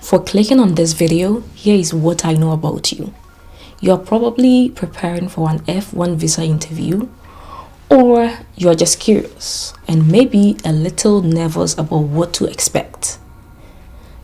For clicking on this video, here is what I know about you. You're probably preparing for an F1 visa interview, or you're just curious and maybe a little nervous about what to expect.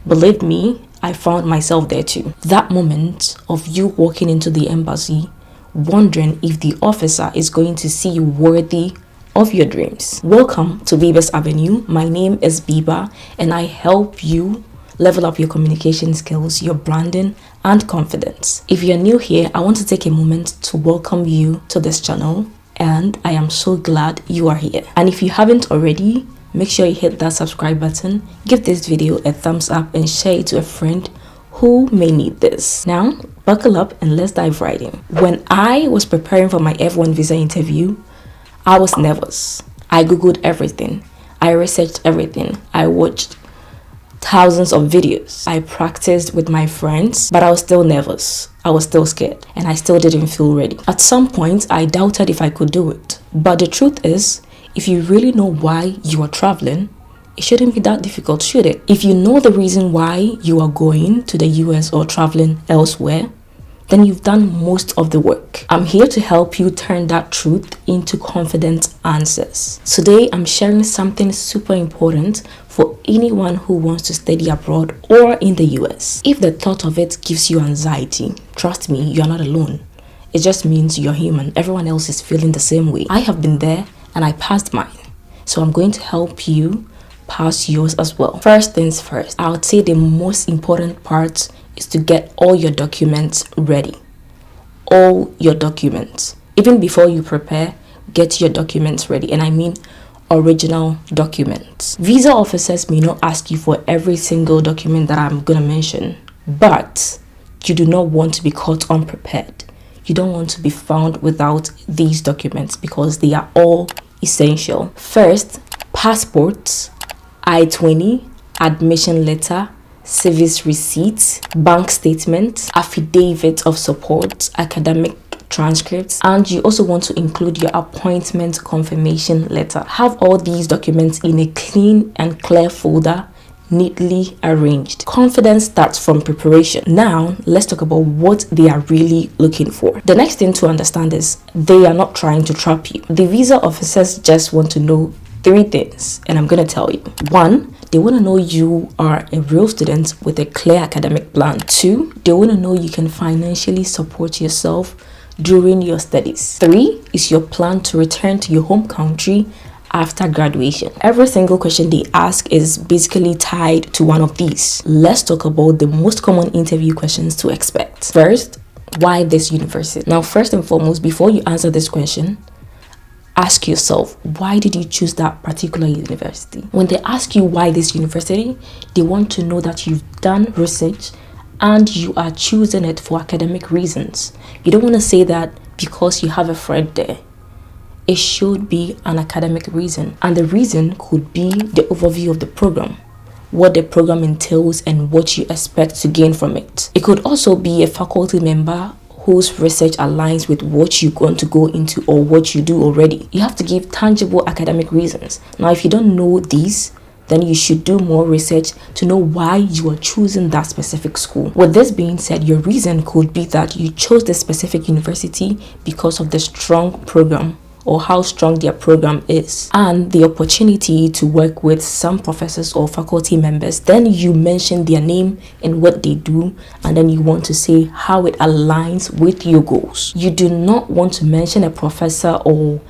Believe me, I found myself there too. That moment of you walking into the embassy, wondering if the officer is going to see you worthy of your dreams. Welcome to Biba's Avenue. My name is Biba and I help you level up your communication skills, your branding and confidence. If you're new here, I want to take a moment to welcome you to this channel and I am so glad you are here. And if you haven't already, make sure you hit that subscribe button, give this video a thumbs up and share it to a friend who may need this. Now, buckle up and let's dive right in. When I was preparing for my F1 visa interview, I was nervous. I googled everything. I researched everything. I watched thousands of videos. I practiced with my friends, but I was still nervous. I was still scared and I still didn't feel ready. At some point, I doubted if I could do it. But the truth is, if you really know why you are traveling, it shouldn't be that difficult, should it? If you know the reason why you are going to the US or traveling elsewhere, then you've done most of the work. I'm here to help you turn that truth into confident answers. Today, I'm sharing something super important for anyone who wants to study abroad or in the US. If the thought of it gives you anxiety, trust me, you're not alone. It just means you're human. Everyone else is feeling the same way. I have been there and I passed mine. So I'm going to help you pass yours as well. First things first, I would say the most important part is to get all your documents ready. All your documents. Even before you prepare, get your documents ready. And I mean original documents. Visa officers may not ask you for every single document that I'm going to mention, but you do not want to be caught unprepared. You don't want to be found without these documents because they are all essential. First, passports, I-20, admission letter, service receipts, bank statements, affidavit of support, academic transcripts, and you also want to include your appointment confirmation letter. Have all these documents in a clean and clear folder, neatly arranged. Confidence starts from preparation. Now, let's talk about what they are really looking for. The next thing to understand is they are not trying to trap you. The visa officers just want to know three things, and I'm going to tell you. One, they want to know you are a real student with a clear academic plan. Two, they want to know you can financially support yourself during your studies. Three is your plan to return to your home country after graduation. Every single question they ask is basically tied to one of these. Let's talk about the most common interview questions to expect. First, why this university? Now, first and foremost, before you answer this question, ask yourself, why did you choose that particular university? When they ask you why this university, they want to know that you've done research and you are choosing it for academic reasons. You don't want to say that because you have a friend there. It should be an academic reason, and the reason could be the overview of the program, what the program entails and what you expect to gain from it. It could also be a faculty member whose research aligns with what you want to go into or what you do already. You have to give tangible academic reasons. Now, if you don't know these, then you should do more research to know why you are choosing that specific school. With this being said, your reason could be that you chose the specific university because of the strong program or how strong their program is and the opportunity to work with some professors or faculty members. Then you mention their name and what they do, and then you want to say how it aligns with your goals. You do not want to mention a professor or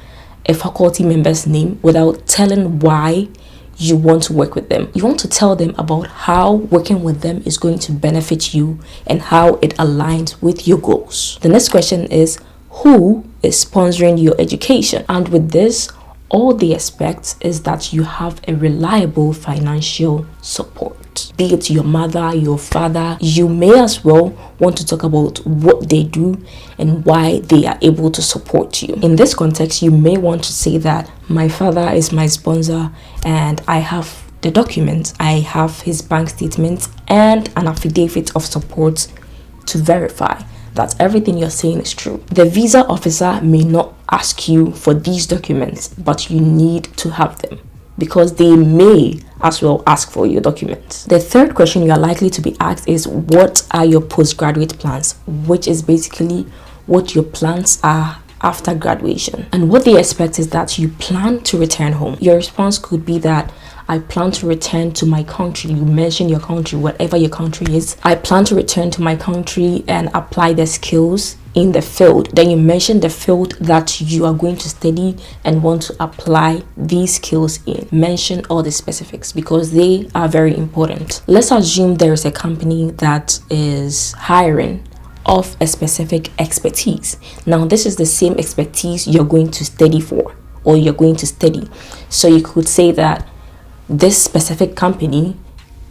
a faculty member's name without telling why you want to work with them. You want to tell them about how working with them is going to benefit you and how it aligns with your goals. The next question is, who is sponsoring your education? And with this, all they expect is that you have a reliable financial support. Be it your mother, your father, you may as well want to talk about what they do and why they are able to support you. In this context, you may want to say that my father is my sponsor and I have the documents, I have his bank statements and an affidavit of support to verify that everything you're saying is true. The visa officer may not ask you for these documents, but you need to have them. because they may as well ask for your documents. The third question you are likely to be asked is, what are your postgraduate plans? Which is basically what your plans are after graduation. And what they expect is that you plan to return home. Your response could be that I plan to return to my country. You mention your country, whatever your country is. I plan to return to my country and apply the skills in the field. Then you mention the field that you are going to study and want to apply these skills in. Mention all the specifics because they are very important. Let's assume there is a company that is hiring of a specific expertise. Now, this is the same expertise you're going to study for, or you're going to study. So you could say that this specific company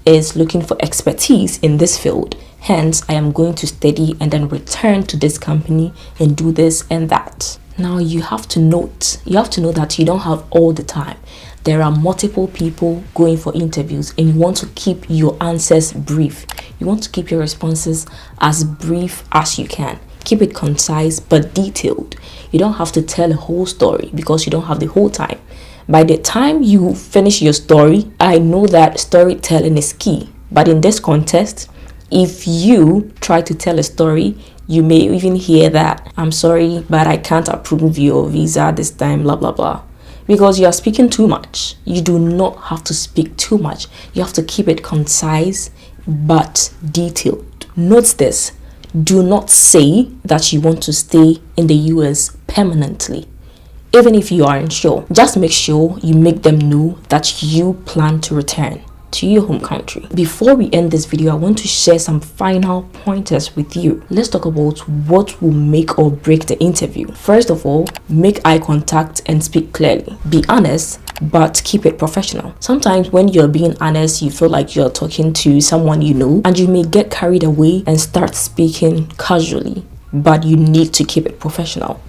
is looking for expertise in this field. Hence, I am going to study and then return to this company and do this and that. Now, you have to know that you don't have all the time. There are multiple people going for interviews and you want to keep your answers brief. You want to keep your responses as brief as you can. Keep it concise but detailed. You don't have to tell a whole story because you don't have the whole time. By the time you finish your story, I know that storytelling is key. But in this context, if you try to tell a story, you may even hear that, I'm sorry, but I can't approve your visa this time, blah, blah, blah. Because you are speaking too much. You do not have to speak too much. You have to keep it concise but detailed. Note this. Do not say that you want to stay in the US permanently. Even if you aren't sure, just make sure you make them know that you plan to return to your home country. Before we end this video, I want to share some final pointers with you. Let's talk about what will make or break the interview. First of all, make eye contact and speak clearly. Be honest, but keep it professional. Sometimes when you're being honest, you feel like you're talking to someone you know, and you may get carried away and start speaking casually, but you need to keep it professional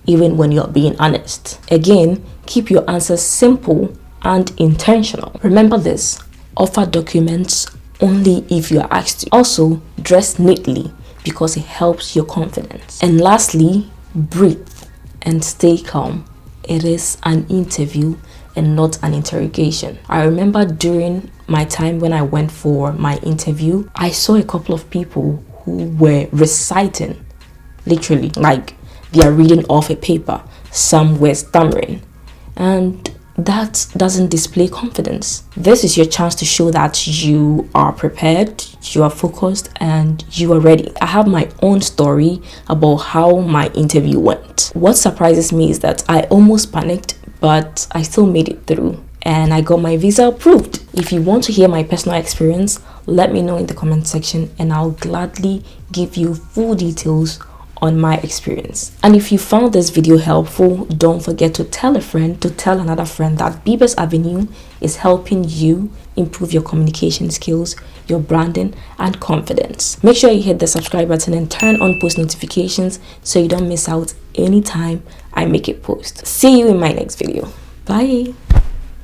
even when you're being honest. Again, keep your answers simple and intentional. Remember this, offer documents only if you are asked to. Also, dress neatly because it helps your confidence. And lastly, breathe and stay calm. It is an interview and not an interrogation. I remember during my time when I went for my interview, I saw a couple of people who were reciting, literally, like they are reading off a paper. Some were stammering, and that doesn't display confidence. This is your chance to show that you are prepared, you are focused, and you are ready. I have my own story about how my interview went. What surprises me is that I almost panicked, but I still made it through and I got my visa approved. If you want to hear my personal experience, let me know in the comment section and I'll gladly give you full details on my experience. And if you found this video helpful, don't forget to tell a friend to tell another friend that Bibes Avenue is helping you improve your communication skills, your branding, and confidence. Make sure you hit the subscribe button and turn on post notifications so you don't miss out anytime I make a post. See you in my next video. Bye.